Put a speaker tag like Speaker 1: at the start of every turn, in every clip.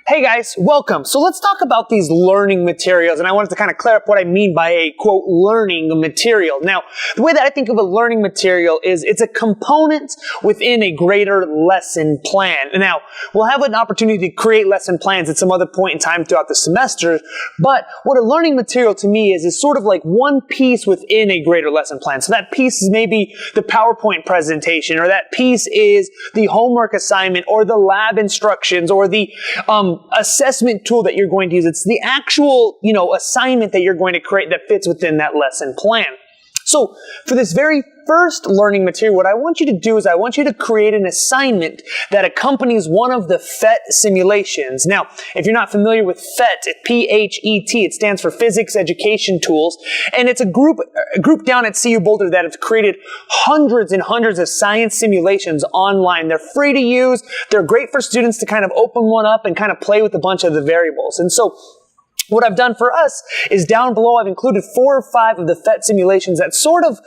Speaker 1: Hey guys, welcome. So let's talk about these learning materials, and I wanted to kind of clear up what I mean by a, quote, learning material. Now, the way that I think of a learning material is it's a component within a greater lesson plan. Now, we'll have an opportunity to create lesson plans at some other point in time throughout the semester, but what a learning material to me is sort of like one piece within a greater lesson plan. So that piece is maybe the PowerPoint presentation, or that piece is the homework assignment, or the lab instructions, or the assessment tool that you're going to use. It's the actual, assignment that you're going to create that fits within that lesson plan. So for this very first learning material, what I want you to do is I want you to create an assignment that accompanies one of the PhET simulations. Now, if you're not familiar with PhET, P-H-E-T, it stands for Physics Education Tools, and it's a group down at CU Boulder that has created hundreds and hundreds of science simulations online. They're free to use. They're great for students to kind of open one up and kind of play with a bunch of the variables. And so what I've done for us is down below I've included 4 or 5 of the PhET simulations that sort of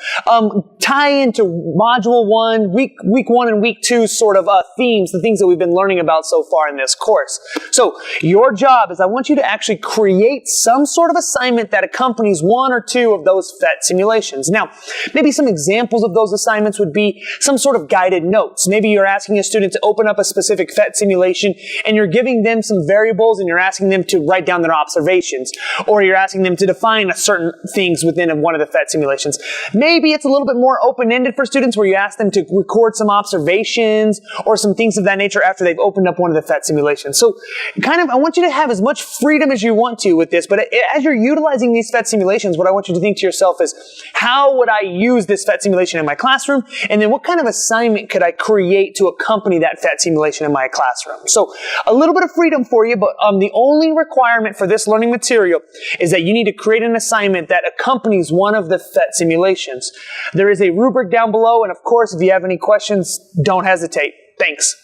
Speaker 1: tie into Module 1, Week 1 and Week 2 sort of themes, the things that we've been learning about so far in this course. So your job is I want you to actually create some sort of assignment that accompanies 1 or 2 of those PhET simulations. Now, maybe some examples of those assignments would be some sort of guided notes. Maybe you're asking a student to open up a specific PhET simulation and you're giving them some variables and you're asking them to write down their observations. Or you're asking them to define certain things within one of the PhET simulations. Maybe it's a little bit more open-ended for students where you ask them to record some observations or some things of that nature after they've opened up one of the PhET simulations. So I want you to have as much freedom as you want to with this, but as you're utilizing these PhET simulations, what I want you to think to yourself is, how would I use this PhET simulation in my classroom? And then what kind of assignment could I create to accompany that PhET simulation in my classroom? So a little bit of freedom for you, but the only requirement for this learning material is that you need to create an assignment that accompanies one of the PhET simulations. There is a rubric down below, and of course, if you have any questions, don't hesitate. Thanks.